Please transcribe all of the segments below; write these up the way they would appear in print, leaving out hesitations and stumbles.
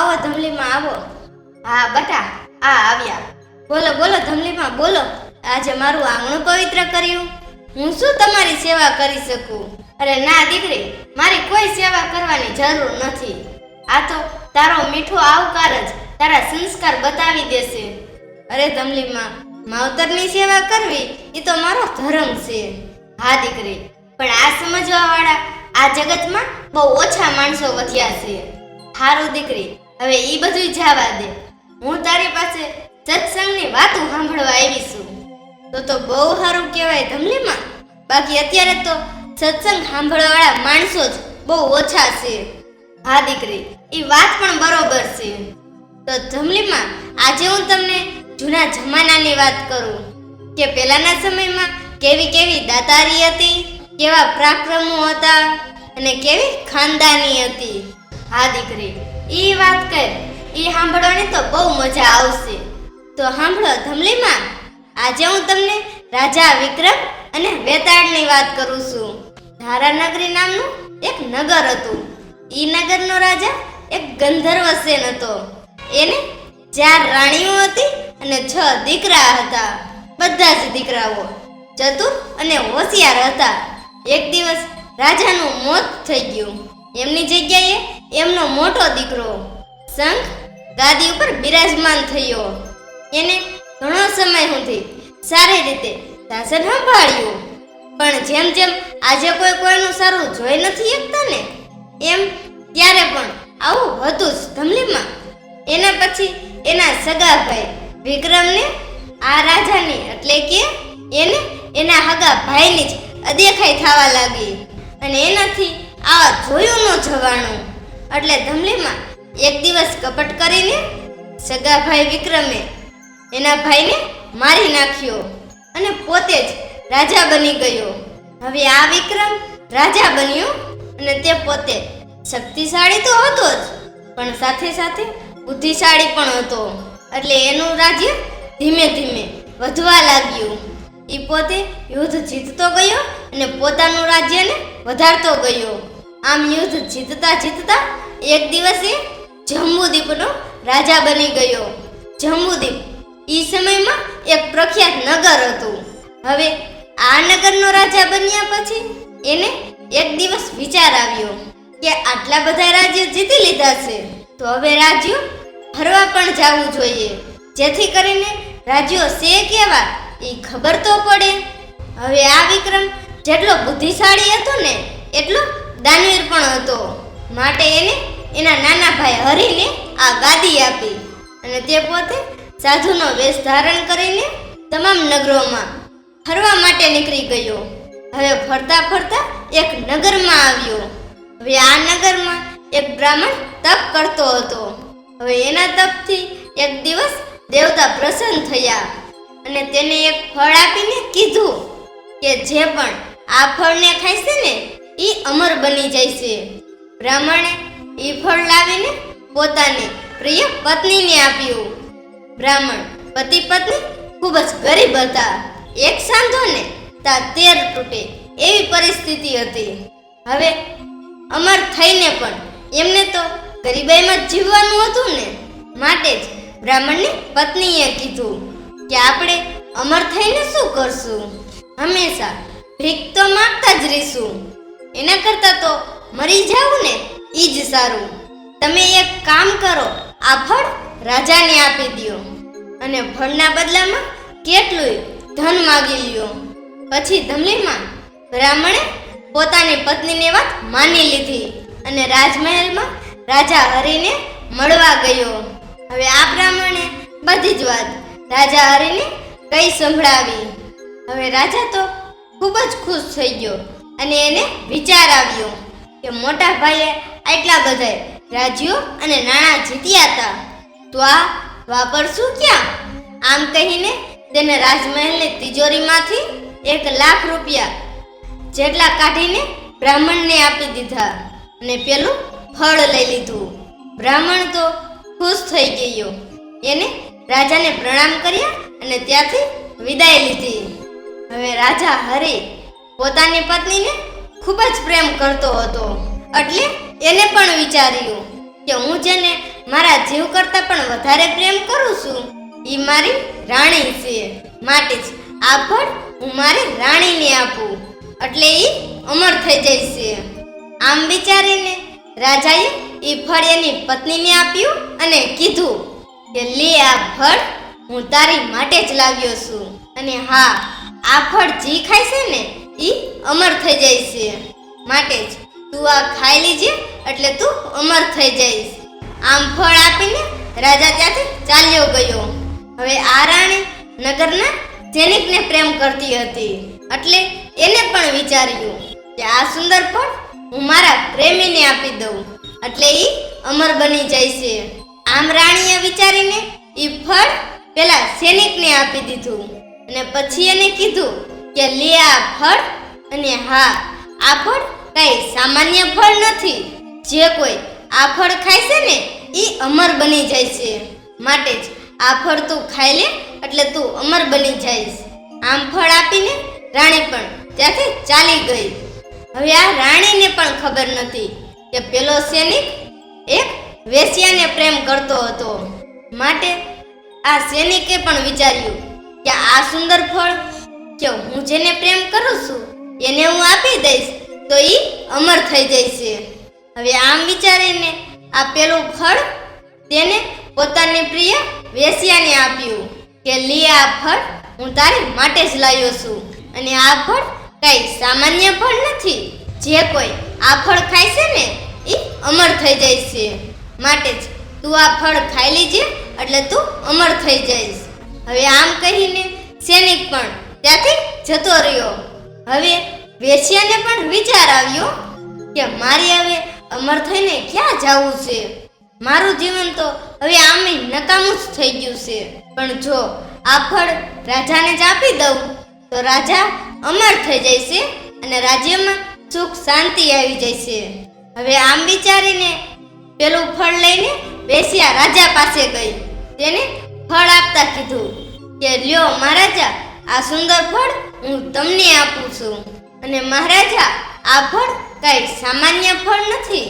આવો ધમલીમાં આવો. હા બટા, આવ્યા. બોલો બોલો ધમલીમાં બોલો. આજે મારું આંગણું પવિત્ર કર્યું. હું શું તમારી સેવા કરી શકું? અરે ના દીકરી, મારી કોઈ સેવા કરવાની જરૂર નથી. આ તો તારો મીઠો આવકાર જ તારા સંસ્કાર બતાવી દેશે. અરે ધમલીમાં, માવતરની સેવા કરવી એ તો મારો ધર્મ છે. હા દીકરી, પણ આ સમજવા વાળા આ જગતમાં બહુ ઓછા માણસો વધ્યા છે. હારું દીકરી, હવે ઈ બધું જવા દે. હું તારી પાસે સત્સંગની વાતો સાંભળવા આવી છું. તો બહુ સારું કહેવાય ધમલીમાં. બાકી અત્યારે તો સત્સંગ સાંભળવા વાળા માણસો જ બહુ ઓછા છે. હા દીકરી, એ વાત પણ બરોબર છે. તો ધમલીમાં, આજે હું તમને જૂના જમાનાની વાત કરું કે પહેલાના સમયમાં કેવી કેવી દાતારી હતી, કેવા પરાક્રમો હતા અને કેવી ખાનદાની હતી. હા દીકરી, ઈ વાત કર, ઈ સાંભળવાની તો બહુ મજા આવશે. તો સાંભળો ધમલીમાં, આજે હું તમને રાજા વિક્રમ અને વેતાળની વાત કરું છું. ધારાનગરી નામનું એક નગર હતું. ઈ નગરનો રાજા એક ગંધર્વ સેન હતો. એને 4 રાણીઓ હતી અને 6 દીકરા હતા. બધા જ દીકરાઓ ચતુર અને હોશિયાર હતા. એક દિવસ રાજાનું મોત થઈ ગયું. એમની જગ્યાએ એમનો મોટો દીકરો શંખ ગાદી ઉપર બિરાજમાન થયો. એને ઘણો સમય સુધી સારી રીતે શાસન સંભાળ્યું. પણ જેમ જેમ આજે કોઈ કોઈનું સારું જોઈ નથી શકતા ને, એમ ત્યારે પણ આવું હતું જ ધમલીમાં. એના પછી એના સગા ભાઈ વિક્રમને આ રાજાની એટલે કે એને એના હગા ભાઈની જ અદેખાઈ થવા લાગી અને એનાથી આ જોયું ન જવાનું. એટલે ધમલીમાં એક દિવસ કપટ કરીને સગા ભાઈ વિક્રમે એના ભાઈને મારી નાખ્યો અને પોતે જ રાજા બની ગયો. હવે આ વિક્રમ રાજા બન્યો અને તે પોતે શક્તિશાળી તો હતો જ, પણ સાથે સાથે બુદ્ધિશાળી પણ હતો. એટલે એનું રાજ્ય ધીમે ધીમે વધવા લાગ્યું. એ પોતે યુદ્ધ જીતતો ગયો અને પોતાનું રાજ્યને વધારતો ગયો. આમ યુદ્ધ જીતતા જીતતા એક દિવસે જંબુદીપનો રાજા બની ગયો. જંબુદીપ એ સમયમાં એક પ્રખ્યાત નગર હતું. હવે આ નગરનો રાજા બન્યા પછી એને એક દિવસ વિચાર આવ્યો કે આટલા બધા રાજ્ય જીતી લીધા છે, તો હવે રાજ્યો ફરવા પણ જવું જોઈએ, જેથી કરીને રાજ્યો છે કેવા એ ખબર તો પડે. હવે આ વિક્રમ જેટલો બુદ્ધિશાળી હતો ને એટલો દાનવીર પણ હતો. માટે એને એના નાના ભાઈ હરિને આ ગાદી આપી અને તે પોતે સાધુનો વેશ ધારણ કરીને તમામ નગરોમાં ફરવા માટે નીકળી ગયો. હવે ફરતા ફરતા એક નગરમાં આવ્યો. હવે આ નગરમાં એક બ્રાહ્મણ તપ કરતો હતો. હવે એના તપથી એક દિવસ દેવતા પ્રસન્ન થયા અને તેને એક ફળ આપીને કીધું કે જે પણ આ ફળને ખાઈશે ને એ અમર બની જશે. બ્રાહ્મણે એ ફળ લાવીને પોતાની પ્રિય પત્નીને આપ્યું. બ્રાહ્મણ પતિ પત્ની ખૂબ જ ગરીબ હતા. એક સાંધો ને તા 13 તૂટે એવી પરિસ્થિતિ હતી. હવે અમર થઈને પણ એમને તો ગરીબાઈમાં જ જીવવાનું હતું ને, માટે જ બ્રાહ્મણની પત્નીએ કીધું કે આપણે અમર થઈને શું કરશું, હંમેશા ભીખ તો માંગતા જ રહીશું. એના કરતાં તો મરી જાવું ને એ જ સારું. તમે એક કામ કરો, આ ફળ રાજાને આપી દો અને ફળના બદલામાં કેટલુંય ધન માગી લ્યો. પછી ધમલીમાં બ્રાહ્મણે પોતાની પત્નીની વાત માની લીધી અને રાજમહેલમાં રાજા હરિને મળવા ગયો. હવે આ બ્રાહ્મણે બધી જ વાત રાજા હરિને કઈ સંભળાવી. હવે રાજા તો ખૂબ જ ખુશ થઈ ગયો અને એને વિચાર આવ્યો કે મોટા ભાઈએ આટલા બધા રાજ્યો અને નાણાં જીત્યા હતા, તો આ વાપરશું ક્યાં? આમ કહીને તેને રાજમહેલની તિજોરીમાંથી 1,00,000 રૂપિયા જેટલા કાઢીને બ્રાહ્મણને આપી દીધા અને પેલું ફળ લઈ લીધું. બ્રાહ્મણ તો ખુશ થઈ ગયો. એને રાજાને પ્રણામ કર્યા અને ત્યાંથી વિદાય લીધી. હવે રાજા હરિ પોતાની પત્નીને ખૂબ જ પ્રેમ કરતો હતો. એટલે એને પણ વિચાર્યું કે હું જેને મારા જીવ કરતાં પણ વધારે પ્રેમ કરું છું ઈ મારી રાણી છે, માટે જ આ ફળ હું મારી રાણીને આપું એટલે ઈ અમર થઈ જાય છે. આમ વિચારીને રાજાએ ઈ ફળ એની પત્નીને આપ્યું અને કીધું કે લે આ ફળ હું તારી માટે જ લાવ્યો છું, અને હા આ ફળ જી ખાય છે ને ઈ અમર થઈ જાય છે, માટે જ તું આ ખાઈ લીજે એટલે તું અમર થઈ જઈશ. આમ ફળ આપીને રાજા ત્યાંથી ચાલ્યો ગયો. હવે આ રાણી નગરના સૈનિકને પ્રેમ કરતી હતી એટલે એને પણ વિચાર્યું કે આ સુંદર ફળ હું મારા પ્રેમીને આપી દઉં એટલે ઈ અમર બની જાય છે. આમ રાણીએ વિચારીને ઈ ફળ પેલા સૈનિકને આપી દીધું અને પછી એને કીધું કે લે આ ફળ, અને હા આ ફળ કઈ સામાન્ય ફળ નથી, જે કોઈ આ ફળ ખાય છે ને ઈ અમર બની જાય છે, માટે જ આ ફળ તું ખાઈ લે એટલે તું અમર બની જઈશ. આમ ફળ આપીને રાણી પણ ત્યાંથી ચાલી ગઈ. હવે આ રાણીને પણ ખબર નથી કે પેલો સૈનિક એક વેશ્યાને પ્રેમ કરતો હતો, માટે આ સૈનિકે પણ વિચાર્યું કે આ સુંદર ફળ કે હું જેને પ્રેમ કરું છું એને હું આપી દઈશ તો ઈ અમર થઈ જશે. હવે આમ વિચારીને આ પેલું ફળ તેને પોતાની પ્રિય વેશ્યાને આપ્યું કે લે આ ફળ હું તારી માટે જ લાવ્યો છું, અને આ ફળ કઈ સામાન્ય ફળ નથી, જે કોઈ આ ફળ ખાય છે ને ઈ અમર થઈ જાય છે, માટે જ તું આ ફળ ખાઈ લીજે એટલે તું અમર થઈ જઈશ. હવે આમ કહીને સૈનિક પણ ત્યાંથી જતો રહ્યો. હવે વેશ્યાને પણ વિચાર આવ્યો કે મારે હવે અમર થઈને ક્યાં જવું છે, મારું જીવન તો હવે આમે નકામું જ થઈ ગયું છે, પણ જો આ ફળ રાજાને જ આપી દઉં તો રાજા અમર થઈ જશે અને રાજ્યમાં સુખ શાંતિ આવી જશે. હવે આમ વિચારીને પેલું ફળ લઈને વેશ્યા રાજા પાસે ગઈ. તેને ફળ આપતા કીધું કે લ્યો મહારાજા, આ સુંદર ફળ હું તમને આપું છું, અને મહારાજા આ ફળ કઈ સામાન્ય ફળ નથી,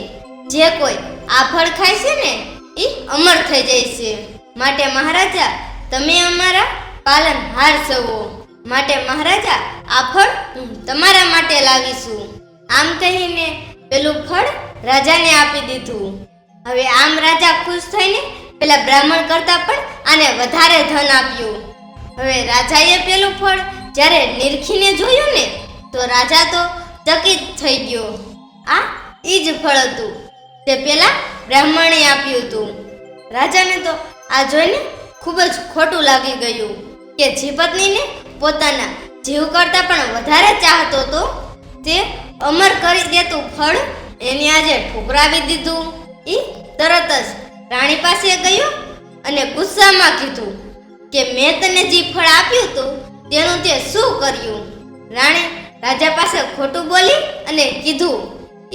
જે કોઈ આ ફળ ખાય છે ને એ અમર થઈ જાય છે, માટે મહારાજા તમે અમારા પાલનહાર છો, માટે મહારાજા આ ફળ હું તમારા માટે લાવીશું. આમ કહીને પેલું ફળ રાજાને આપી દીધું. હવે આમ રાજા ખુશ થઈને પેલા બ્રાહ્મણ કરતા પણ આને વધારે ધન આપ્યું. હવે રાજાએ પેલું ફળ જ્યારે નિરખીને જોયું ને તો રાજા તો ચકિત થઈ ગયો. આ ઈ જ ફળ હતું તે પેલા બ્રાહ્મણે આપ્યું હતું. રાજાને તો આ જોઈને ખૂબ જ ખોટું લાગી ગયું કે જે પત્નીને પોતાના જીવ કરતા પણ વધારે ચાહતો હતો તે અમર કરી દેતું ફળ એને આજે ઠુકરાવી દીધું. એ તરત જ રાણી પાસે ગયો અને ગુસ્સામાં કીધું કે મેં તને જે ફળ આપ્યું હતું તેનું તે શું કર્યું. રાણી રાજા પાસે ખોટું બોલી અને કીધું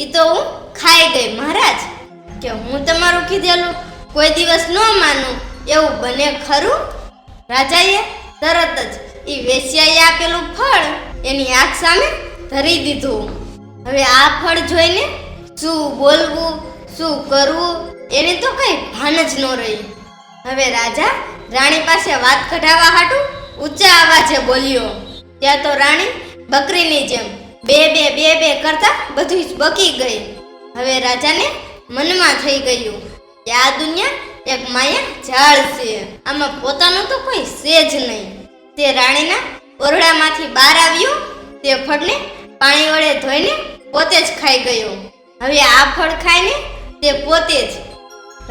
એ તો હું ખાઈ ગઈ મહારાજ, કે હું તમારું કીધેલું કોઈ દિવસ ન માનું એવું બને ખરું. રાજાએ તરત જ એ વેશ્યાએ આપેલું ફળ એની આંખ સામે ધરી દીધું. હવે આ ફળ જોઈને શું બોલવું શું કરવું એને તો કઈ ભાન જ ન રહી. હવે રાજા રાણી પાસે વાત કઢાવવા હાટું ઊંચા અવાજે બોલ્યો. ત્યાં તો રાણી બકરીની જેમ બે બે બે બે કરતા બધું જ બકી ગઈ. હવે રાજાને મનમાં થઈ ગયું કે આ દુનિયા એક માયા જાળ છે, આમાં પોતાનું તો કોઈ છે જ નહીં. તે રાણીના ઓરડામાંથી બહાર આવ્યો, તે ફળને પાણી વડે ધોઈને પોતે જ ખાઈ ગયો. હવે આ ફળ ખાઈને તે પોતે જ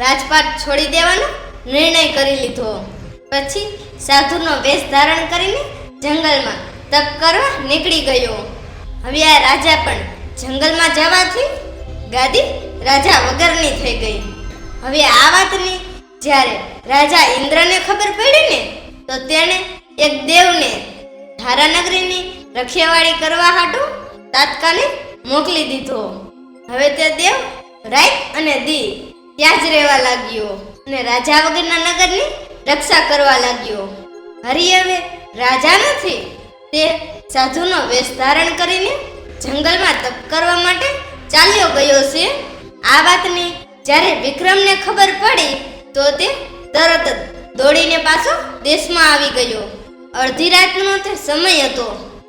રાજપાટ છોડી દેવાનો નિર્ણય કરી લીધો. પછી સાધુનો વેશ ધારણ કરીને જંગલમાં તપ કરવા નીકળી ગયો. હવે આ રાજા પણ જંગલમાં જવાથી ગાદી રાજા વગરની થઈ ગઈ. હવે આ વાતની જ્યારે રાજા ઇન્દ્રને ખબર પડી ને તો તેણે એક દેવને ધારાનગરીની રખેવાળી કરવા હાટું તાત્કાલિક મોકલી દીધો. હવે તે દેવ રાત અને દી ત્યાં જ રહેવા લાગ્યો અને રાજા વગરના નગરની રક્ષા કરવા લાગ્યો. હરિ હવે રાજા નથી, તે સાધુનો વેશ ધારણ કરીને જંગલમાં તપ કરવા માટે ચાલ્યો ગયો છે. આ વાતની જ્યારે વિક્રમને ખબર પડી તો તે તરત જ દોડીને પાછો દેશમાં આવી ગયો. અડધી રાતનો તે સમય હતો.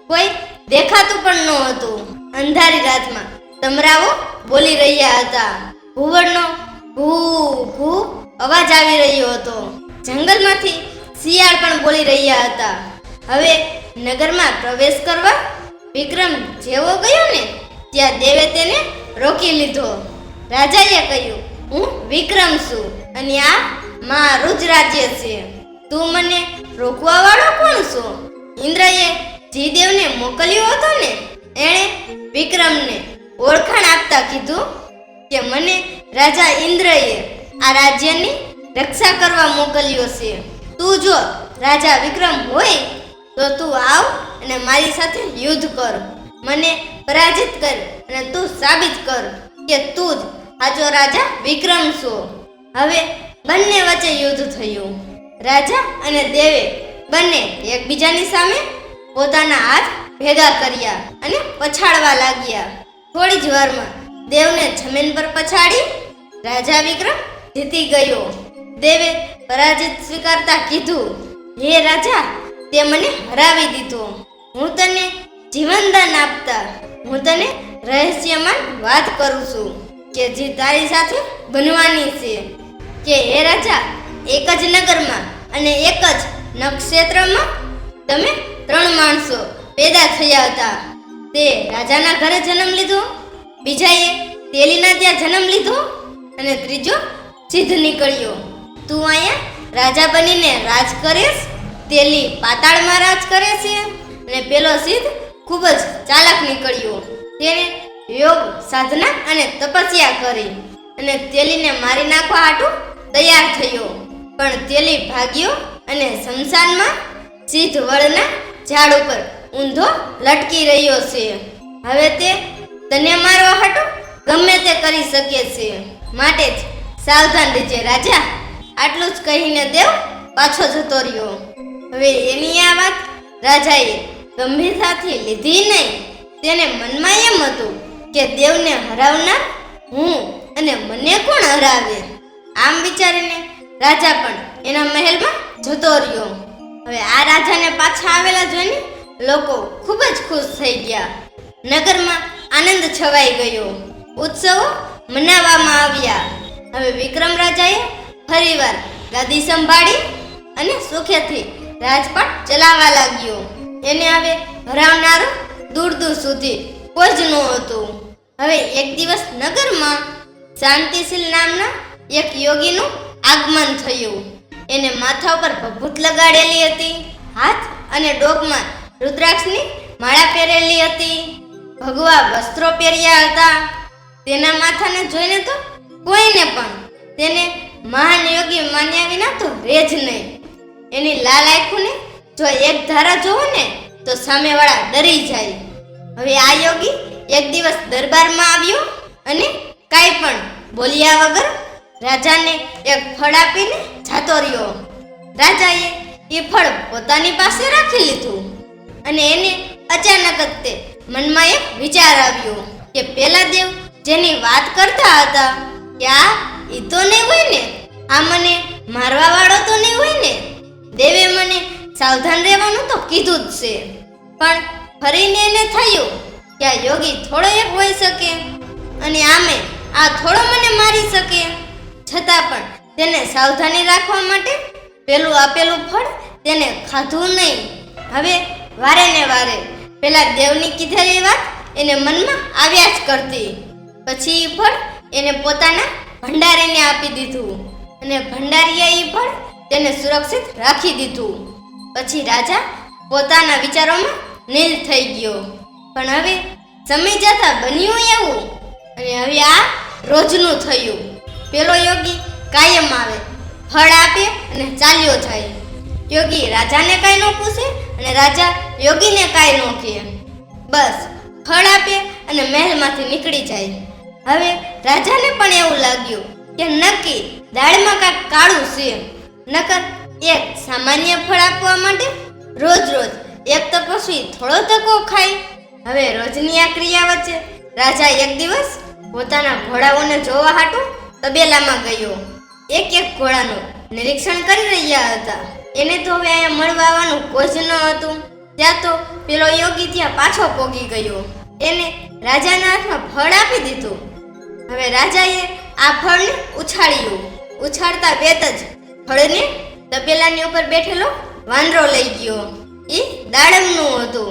કોઈ દેખાતું પણ ન હતું. અંધારી રાતમાં તમરાઓ બોલી રહ્યા હતા. ઘુવડનો ઘૂ ઘૂ અવાજ આવી રહ્યો હતો. જંગલમાંથી શિયાળ પણ બોલી રહ્યા હતા. હવે નગરમાં પ્રવેશ કરવા વિક્રમ જેવો ગયો ને ત્યાં દેવે તેને રોકી લીધો. રાજાએ કહ્યું, હું વિક્રમ છું અને આ મારું જ રાજ્ય છે. તું મને રોકવા વાળો કોણ છો? ઇન્દ્રએ જીદેવને મોકલ્યો હતો ને, એણે વિક્રમને ઓળખાણ આપતા કીધું કે મને રાજા ઇન્દ્રએ આ રાજ્યની રક્ષા કરવા મોકલ્યો છે. તું જો રાજા વિક્રમ હોય તો તું આવ અને મારી સાથે યુદ્ધ કર. મને પરાજિત કર અને તું સાબિત કર કે તું જ સાચો રાજા વિક્રમ છો. હવે બંને વચ્ચે યુદ્ધ થયું. રાજા અને દેવે બંને એકબીજાની સામે પોતાના હાથ ભેગા કર્યા અને પછાડવા લાગ્યા. થોડી જ વારમાં દેવને જમીન પર પછાડી રાજા વિક્રમ જીતી ગયો. દેવે પરાજિત સ્વીકારતા કીધું, હે રાજા, તે મને હરાવી દીધો. હું તને જીવનદાન આપતા હું તને રહસ્યમાં વાત કરું છું કે જે તારી સાથે બનવાની છે કે હે રાજા, એક જ નગરમાં અને એક જ નક્ષત્રમાં તમે 3 માણસો પેદા થયા હતા. તે રાજાના ઘરે જન્મ લીધો, બીજાએ તેલીના ત્યાં જન્મ લીધો અને ત્રીજો સિદ્ધ નીકળ્યો. તું અહીંયા રાજા બનીને રાજ કરેશ. તેલી પાતાળમાં રાજ કરે છે અને પેલો સિદ્ધ ખૂબ જ ચાલાક નીકળ્યો. તેને યોગ સાધના અને તપસ્યા કરી અને તેલીને મારી નાખવા હાટુ તૈયાર થયો. પણ તેલી ભાગ્યો અને શમશાનમાં સિદ્ધ વડના ઝાડ ઉપર ઊંધો લટકી રહ્યો છે. હવે તે તને મારવા હાટુ ગમે તે કરી શકે છે, માટે જ સાવધાન રહેજે રાજા. આટલું જ કહીને દેવ પાછો જતો રહ્યો. હવે એની આ વાત રાજાએ ગંભીરતાથી લીધી નહીં. તેને મનમાં એમ હતું કે દેવને હરાવનાર હું અને મને કોણ હરાવે. આમ વિચારીને રાજા પણ એના મહેલમાં જતો રહ્યો. હવે આ રાજાને પાછા આવેલા જોઈને લોકો ખૂબ જ ખુશ થઈ ગયા. નગરમાં આનંદ છવાઈ ગયો. ઉત્સવો મનાવવામાં આવ્યા. હવે વિક્રમ રાજાએ ફરીવાર ગાદી સંભાળી અને સુખેથી રાજપાટ ચલાવવા લાગ્યો. એને હવે હરાવનારો દૂર દૂર સુધી કોઈ જ નહોતું. હવે એક દિવસ નગરમાં શાંતિશીલ નામના એક યોગીનું આગમન થયું. એને માથા ઉપર ભભૂત લગાડેલી હતી. હાથ અને ડોકમાં રુદ્રાક્ષની માળા પહેરેલી હતી. ભગવા વસ્ત્રો પહેર્યા હતા. તેના માથાને જોઈને તો કોઈને પણ તેને મહાન યોગી માન્યા વિના તો રહે જ નહીં. એની લાલ આંખોને જો એક ધારા જોવો ને તો સામેવાળા ડરી જાય. હવે આ યોગી એક દિવસ દરબારમાં આવ્યો અને કાંઈ પણ બોલ્યા વગર રાજાને એક ફળ આપીને જાતો રહ્યો. રાજાએ એ ફળ પોતાની પાસે રાખી લીધું અને એને અચાનક જ તે મનમાં એક વિચાર આવ્યો કે પેલા દેવ જેની વાત કરતા હતા કે આ ઈ તો નહીં હોય ને, આ મને મારવા વાળો તો નહીં હોય ને. દેવે મને સાવધાન રહેવાનું તો કીધું જ છે, પણ ફરીને એને થયું કે આ યોગી થોડો એક હોઈ શકે અને આમે આ થોડો મને મારી શકે. છતાં પણ તેને સાવધાની રાખવા માટે પેલું આપેલું ફળ તેને ખાધું નહીં. હવે વારે ને વારે પેલા દેવની કીધેલી વાત એને મનમાં આવ્યા જ કરતી. પછી એ ફળ એને પોતાના ભંડારીને આપી દીધું અને ભંડારીએ એ ફળ તેને સુરક્ષિત રાખી દીધું. પછી રાજા પોતાના વિચારોમાં નીલ થઈ ગયો. પણ હવે સમય જતાં બન્યું એવું અને હવે આ રોજનું થયું. પેલો યોગી કાયમ આવે, ફળ આપે અને ચાલ્યો જાય. યોગી રાજાને કાંઈ ન પૂછે અને રાજા યોગીને કાંઈ ન કહે. બસ ફળ આપે અને મહેલમાંથી નીકળી જાય. હવે રાજાને પણ એવું લાગ્યું કે નક્કી દાળમાં કાંઈક કાળું છે. નકર એક સામાન્ય ફળ આપવા માટે રોજ રોજ એક તપસ્વી થોડો ધક્કો ખાય. હવે રોજની આ ક્રિયા વચ્ચે રાજા એક દિવસ પોતાના ઘોડાઓને જોવા હાટું તબેલામાં ગયો. એક એક ઘોડાનું નિરીક્ષણ કરી રહ્યા હતા. એને તો હવે અહીંયા મળવા આવવાનું કોઈ જ ન હતું. ત્યાં તો પેલો યોગી ત્યાં પાછો પોગી ગયો. એને રાજાના હાથમાં ફળ આપી દીધું. હવે રાજાએ આ ફળને ઉછાળ્યું. ઉછાળતા વેત જ ફળને તબેલાની ઉપર બેઠેલો વાંદરો લઈ ગયો. એ દાડમનું હતું.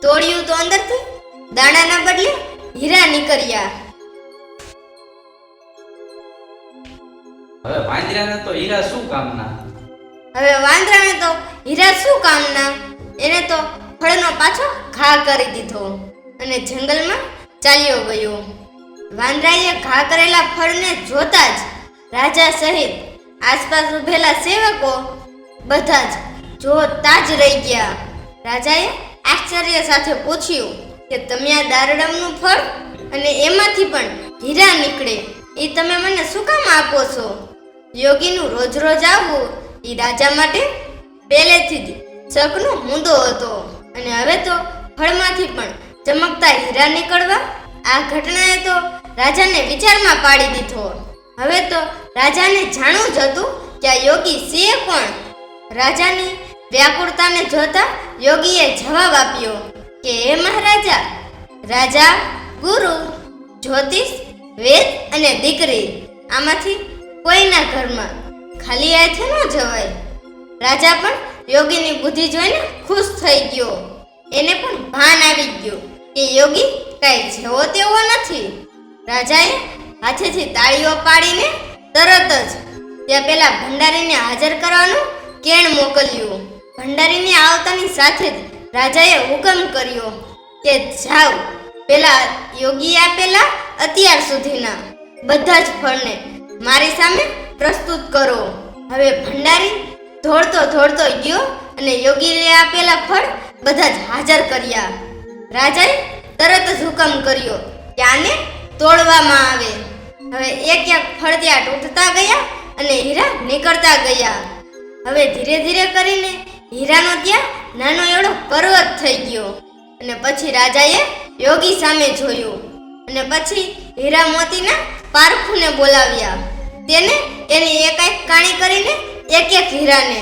તોડ્યું તો અંદરથી દાણાના બદલે હીરા નીકળ્યા. હવે વાંદરાને તો હીરા શું કામના? હવે વાંદરાને તો હીરા શું કામના? એને તો ફળનો પાછો ઘા કરી દીધો અને જંગલમાં ચાલ્યો ગયો. વાંદરાએ ઘા કરેલા ફળને જોતા જ રાજા સહિત આસપાસ ઉભેલા સેવકો બધા જ જોતા જ રહી ગયા. રાજાએ આશ્ચર્ય સાથે પૂછ્યું કે તમે આ દારડમનું ફળ અને એમાંથી પણ હીરા નીકળે એ તમે મને શું કામ આપો છો? યોગીનું રોજ રોજ આવવું એ રાજા માટે પહેલેથી જ શકનો મુદ્દો હતો અને હવે તો ફળમાંથી પણ ચમકતા હીરા નીકળવા આ ઘટનાએ તો રાજાને વિચારમાં પાડી દીધો. હવે તો રાજાને જાણવું જ હતું કે આ યોગી છે કોણ. રાજાની વ્યાકુળતાને જોતા યોગીએ જવાબ આપ્યો કે હે મહારાજા, રાજા, ગુરુ, જ્યોતિષ, વેદ અને દીકરી આમાંથી કોઈના ઘરમાં ખાલી હાથે ન જવાય. રાજા પણ યોગીની બુદ્ધિ જોઈને ખુશ થઈ ગયો. એને પણ ભાન આવી ગયું કે યોગી કઈ જેવો તેવો નથી. રાજાએ હાથેથી તાળીઓ પાડીને તરત જ ત્યાં પેલા ભંડારીને હાજર કરવાનું કેણ મોકલ્યું. ભંડારીને આવતાની સાથે જ રાજાએ હુકમ કર્યો કે જાઓ, પેલા યોગી આપેલા અત્યાર સુધીના બધા જ ફળને મારી સામે પ્રસ્તુત કરો. હવે ભંડારી દોડતો દોડતો ગયો અને યોગીએ આપેલા ફળ બધા જ હાજર કર્યા. રાજાએ તરત જ હુકમ કર્યો કે આને તોડવામાં આવે. હવે એક એક ફળ ત્યાં તૂટતા ગયા અને હીરા નીકળતા ગયા. હવે ધીરે ધીરે કરીને હીરાનો ત્યાં નાનો એવડો પર્વત થઈ ગયો. અને પછી રાજાએ યોગી સામે જોયું અને પછી હીરા મોતીના પારખુને બોલાવ્યા. તેને એની એક એક કાણી કરીને એક એક હીરાને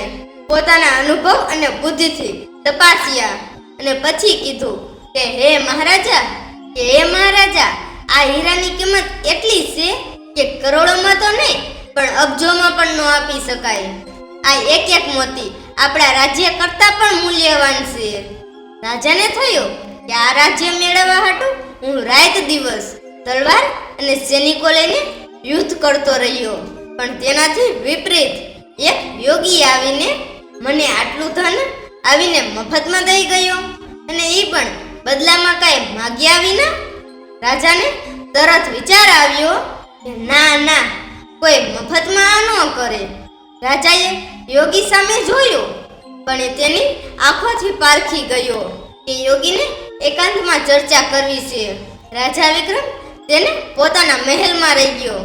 પોતાના અનુભવ અને બુદ્ધિથી તપાસ્યા અને પછી કીધું કે હે મહારાજા, આ હીરાની કિંમત એટલી છે કે કરોડોમાં તો નહીં પણ અબજોમાં પણ ન આપી શકાય. આ એક એક મોતી આપણા રાજ્ય કરતાં પણ મૂલ્યવાન છે. રાજાને થયું કે આ રાજ્ય મેળવવા હાટુ હું રાત દિવસ તલવાર અને સૈનિકો લઈને યુદ્ધ કરતો રહ્યો, પણ તેનાથી વિપરીત એક યોગી આવીને મને આટલું ધન આવીને મફતમાં દઈ ગયો અને એ પણ બદલામાં કાંઈ માગ્યા વિના. રાજાને તરત વિચાર આવ્યો કે ના, કોઈ મફતમાં આ ન કરે. રાજાએ યોગી સામે જોયું પણ એ તેની આંખોથી પારખી ગયો કે યોગીને એકાંતમાં ચર્ચા કરવી છે. રાજા વિક્રમ તેને પોતાના મહેલમાં રહી ગયો.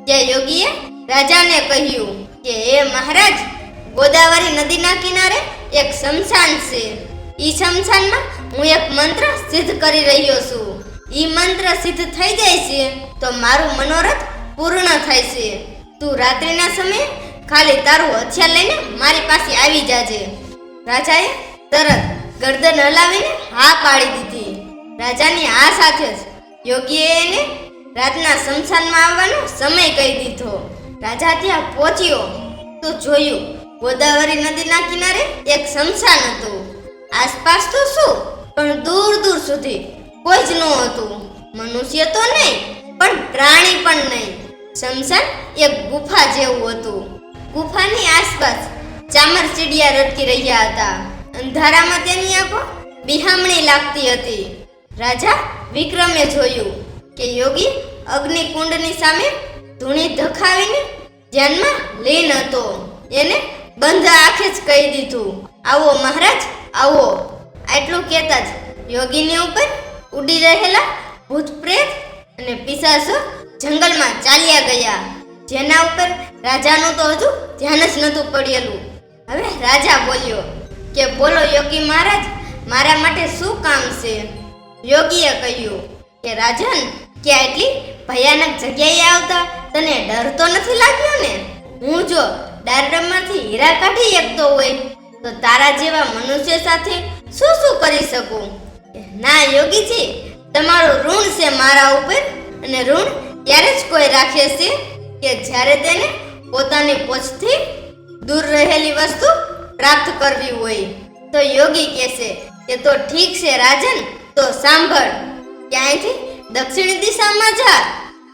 ત્યાં યોગીએ રાજાને કહ્યું કે હે મહારાજ, ગોદાવરી નદીના કિનારે એક શમશાન છે. ઈ શમશાનમાં હું એક મંત્ર સિદ્ધ કરી રહ્યો છું. ઈ મંત્ર સિદ્ધ થઈ જાય છે તો મારું મનોરથ પૂર્ણ થાય છે. તું રાત્રિના સમયે ખાલી તારું હથિયાર લઈને મારી પાસે આવી જાજે. રાજાએ તરત ગરદન હલાવીને હા પાડી દીધી. રાજાની હા સાથે જ યોગીએ એને રાતના શમશાનમાં આવવાનો સમય કહી દીધો. રાજા ત્યાં પહોંચ્યો તો જોયું ગોદાવરી નદીના કિનારે એક શમશાન હતું. આસપાસ તો શું પણ દૂર દૂર સુધી કોઈ જ ન હતું. મનુષ્ય તો નહીં પણ પ્રાણી પણ નહીં. શમશાન એક ગુફા જેવું હતું. ગુફાની આસપાસ ચામરચીડિયા રટકી રહ્યા હતા. અંધારામાં તેની આંખો બિહામણી લાગતી હતી. રાજા વિક્રમે જોયું કે યોગી અગ્નિકુંડની સામે ધૂણી ધખાવીને ધ્યાનમાં લીન હતો. એને બંધ આંખે જ કહી દીધું, આવો મહારાજ, આવો. આટલું કહેતા જ યોગીની ઉપર ઉડી રહેલા ભૂત પ્રેત અને પિશાચો જંગલમાં ચાલ્યા ગયા, જેના ઉપર રાજાનું તો હજુ ધ્યાન જ નહોતું પડેલું. હવે રાજા બોલ્યો કે બોલો યોગી મહારાજ, મારા માટે શું કામ છે? યોગીએ કહ્યું કે રાજન, કે આટલી ભયાનક જગ્યાએ આવતા તને ડર તો નથી લાગ્યો ને? હું જો દારૂમાંથી હીરા કાઢી શકતો હોય તો તારા જેવા મનુષ્ય સાથે શું શું કરી શકું? ના યોગીજી, તમારું ઋણ છે મારા ઉપર, અને ઋણ ત્યારે જ કોઈ રાખે છે કે જ્યારે તેને પોતાની પહોંચથી દૂર રહેલી વસ્તુ પ્રાપ્ત કરવી હોય. તો યોગી કહેશે કે તો ઠીક છે રાજન, તો સાંભળ, ક્યાંયથી દક્ષિણ દિશામાં જા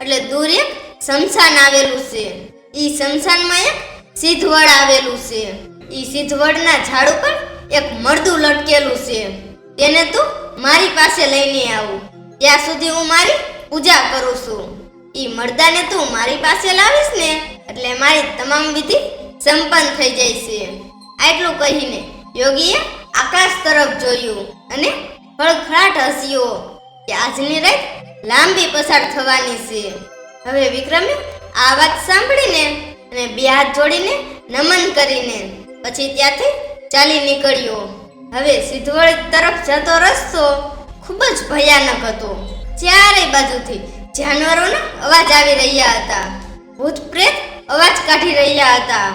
એટલે દૂર એક શમશાન આવેલું છે. ઈ શમશાનમાં એક સિદ્ધવડ આવેલું છે. ઈ સિદ્ધવડના ઝાડ ઉપર એક મરદું લટકેલું છે. તેને તું મારી પાસે લઈને આવું, ત્યાં સુધી હું મારી પૂજા કરું છું. ઈ મરદાને તું મારી પાસે લાવીશ ને એટલે મારી તમામ વિધિ સંપન્ન થઈ જાય છે. આટલું કહીને યોગીએ આકાશ તરફ જોયું અને ખળખળાટ હસ્યો કે આજની રાત લાંબી પસાર થવાની છે. હવે વિક્રમે આ વાત સાંભળીને અને બે હાથ જોડીને નમન કરીને પછી ત્યાંથી ચાલી નીકળ્યો. હવે સિદ્ધવડ તરફ જતો રસ્તો ખૂબ જ ભયાનક હતો. ચારે બાજુથી જાનવરોના અવાજ આવી રહ્યા હતા. ભૂત પ્રેત અવાજ કાઢી રહ્યા હતા.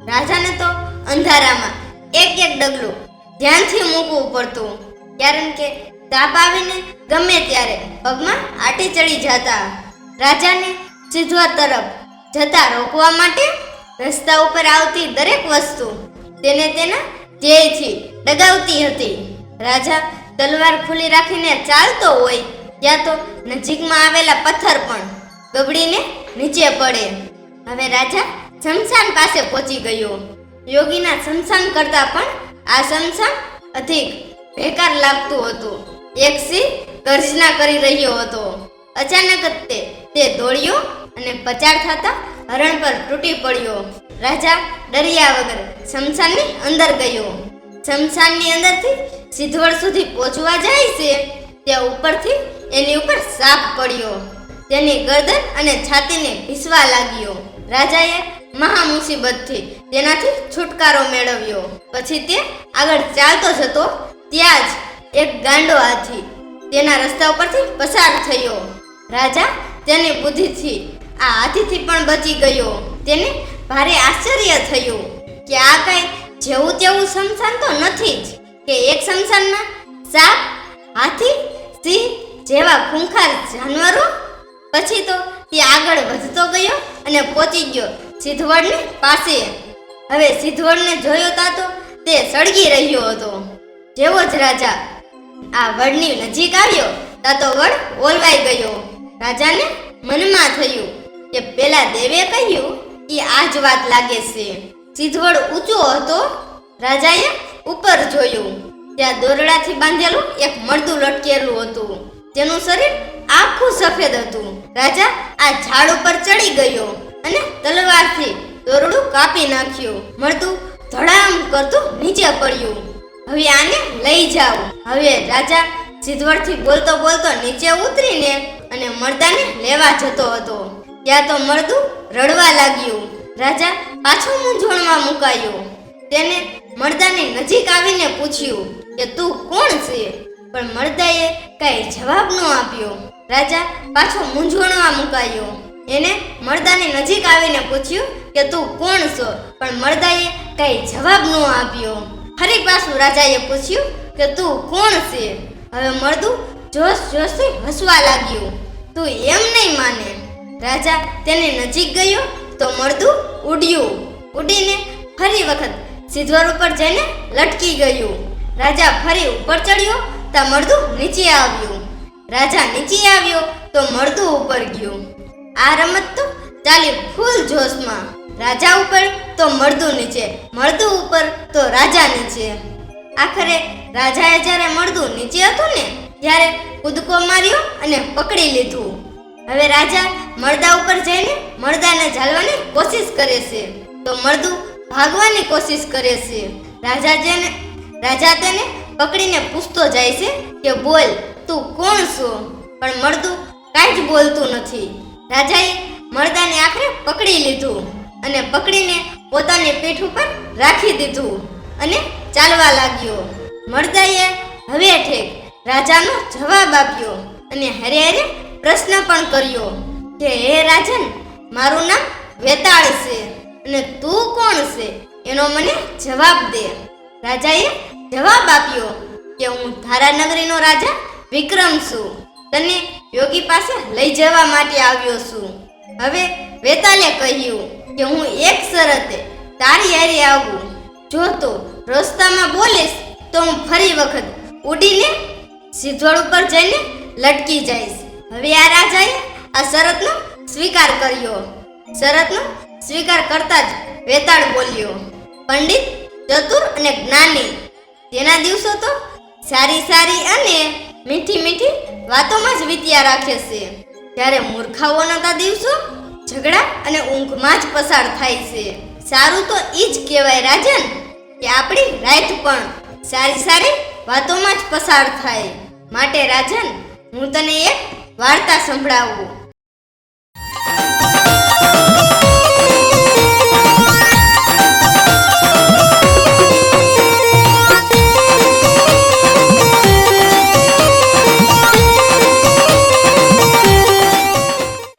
રાજાને તો અંધારામાં એક એક ડગલું ધ્યાનથી મૂકવું પડતું, કારણ કે તાપ આવીને ગમે ત્યારે પગમાં આટી ચડી જતા. રાજાને સિદ્ધવડ તરફ જતા રોકવા માટે રસ્તા ઉપર આવતી દરેક વસ્તુ તેને તેના ધ્યેયથી ડગાવતી હતી. રાજા તલવાર ખુલ્લી રાખીને ચાલતો હોય ત્યાં તો નજીકમાં આવેલા પથ્થર પણ ગબડીને નીચે પડે. હવે રાજા શમશાન પાસે પહોંચી ગયો. યોગીના શમશાન કરતા પણ આ શમશાન અધિક બેકાર લાગતું હતું. એક સિંહ ગર્જના કરી રહ્યો હતો. અચાનક જ તે દોડ્યો અને પચાડ થતા હરણ પર તૂટી પડ્યો. રાજા ડર્યા વગર શમશાનની અંદર ગયો. શમશાનની અંદરથી સિદ્ધવડ સુધી પહોંચવા જાય છે ત્યાં ઉપરથી એની ઉપર સાપ પડ્યો. તેની ગરદન અને છાતીને ભીસવા લાગ્યો. રાજાએ મહા મુસીબતથી તેનાથી છુટકારો મેળવ્યો. પછી તે આગળ ચાલતો જતો ત્યાં જ એક ગાંડો હાથી તેના રસ્તા ઉપરથી પસાર થયો. રાજા તેની બુદ્ધિથી આ હાથીથી પણ બચી ગયો. તેને ભારે આશ્ચર્ય થયું કે આ કઈ જેવું તેવું શમશાન તો નથી જ કે એક શમશાનમાં સાપ, હાથી, સિંહ જેવા ખૂંખાર જાનવરો. પછી તો તે આગળ વધતો ગયો અને પહોંચી ગયો સિદ્ધવડની પાસે. હવે સિદ્ધવડને જોયો તા તો તે સળગી રહ્યો હતો. જેવો જ રાજા આ વડની નજીક આવ્યો તા તો વડ ઓલવાઈ ગયો. રાજાને મનમાં થયું કે પેલા દેવે કહ્યું એ આ જ વાત લાગે છે. સિદ્ધવડ ઊંચો હતો. રાજાએ ઉપર જોયું ત્યાં દોરડાથી બાંધેલું એક મરદું લટકેલું હતું. તેનું શરીર આખું સફેદ હતું. રાજા આ ઝાડ ઉપર ચડી ગયો અને તલવારથી દોરડું કાપી નાખ્યું. મરદું ધડામ કરતું નીચે પડ્યું. હવે આને લઈ જાઓ. હવે રાજા સિદ્ધવડથી બોલતો બોલતો નીચે ઉતરીને અને મરદાને લેવા જતો હતો. ત્યાં તો મરદું રડવા લાગ્યું. રાજા પાછો મૂંઝવણમાં મુકાયો. તેને મરદાની નજીક આવીને પૂછ્યું કે તું કોણ છે? પણ મરદાએ કઈ જવાબ ન આપ્યો. રાજા પાછો મૂંઝવણમાં મુકાયો. એને મરદાની નજીક આવીને પૂછ્યું કે તું કોણ છો? પણ મરદાએ કઈ જવાબ ન આપ્યો. ફરી પાછું રાજાએ પૂછ્યું કે તું કોણ છે? હવે મરદું જોશ જોશથી હસવા લાગ્યું. તું એમ નહીં માને. રાજા તેની નજીક ગયો તો મરદું ઉડ્યું. ઉડીને ફરી વખત સિદ્ધવડ ઉપર જઈને લટકી ગયું. રાજા ફરી ઉપર ચડ્યો તો મરદું નીચે આવ્યું. રાજા નીચે આવ્યો તો મરદું ઉપર ગયું. આ રમત તો ચાલી ફૂલ જોશમાં. રાજા ઉપર તો મરદું નીચે, મરદું ઉપર તો રાજા નીચે. આખરે રાજાએ જ્યારે મરદું નીચે હતું ને ત્યારે કૂદકો માર્યો અને પકડી લીધું. હવે રાજા મરદા ઉપર જઈને મરદાને ઝાલવાની કોશિશ કરે છે તો મરદું ભાગવાની કોશિશ કરે છે. રાજા તેને પકડીને પૂછતો જાય છે કે બોલ, તું કોણ છો? પણ મરદું કાંઈ જ બોલતું નથી. રાજાએ મરદાને આખરે પકડી લીધું અને પકડીને પોતાની પીઠ ઉપર રાખી દીધું અને ચાલવા લાગ્યો. મરદાએ હવે ઠેક રાજાનો જવાબ આપ્યો અને હારે હારે પ્રશ્ન પણ કર્યો કે હે રાજન, મારું નામ વેતાળ છે અને તું કોણ છે એનો મને જવાબ દે. રાજાએ જવાબ આપ્યો કે હું ધારાનગરીનો રાજા વિક્રમ છું. તને યોગી પાસે લઈ જવા માટે આવ્યો છું. હવે વેતાલે કહ્યું કે હું એક શરતે તારી હારે આવું. જો તો રસ્તામાં બોલીશ તો હું ફરી વખત ઉડીને સિદ્ધવડ ઉપર જઈને લટકી જઈશ. હવે આ રાજાએ આ શરતનો સ્વીકાર કર્યો. શરતનો સ્વીકાર કરતા જ વેતાળ બોલ્યો, પંડિત, ચતુર અને જ્ઞાની, તેના દિવસો તો સારી સારી અને મીઠી મીઠી વાતોમાં જ વીત્યા રાખે છે, જ્યારે મૂર્ખાઓના દિવસો ઝઘડા અને ઊંઘમાં જ પસાર થાય છે. સારું તો ઈ જ કહેવાય રાજન કે આપણી રાત પણ સારી સારી વાતોમાં જ પસાર થાય. માટે રાજન, હું તને એક વાર્તા સંભળાવું.